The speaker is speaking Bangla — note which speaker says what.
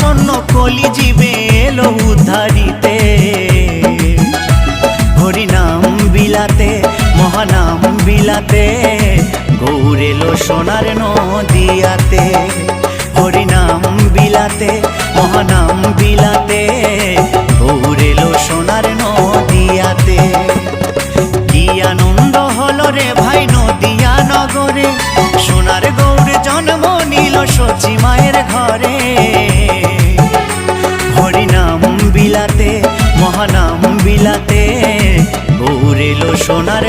Speaker 1: প্রসন্ন কলি জীবে এলো উদ্ধারিতে। হরিনাম বিলাতে মহানাম বিলাতে গৌর এলো সোনার নদিয়াতে। হরিনাম বিলাতে মহানাম বিলাতে গৌর এলো সোনার নদিয়াতে। কি আনন্দ হলো রে ভাই নদিয়া নগরে, সোনার গৌর জন্ম নিল সচি মায়ের ঘরে। হরিনাম বিলাতে মহানাম বিলাতে গৌর এলো সোনার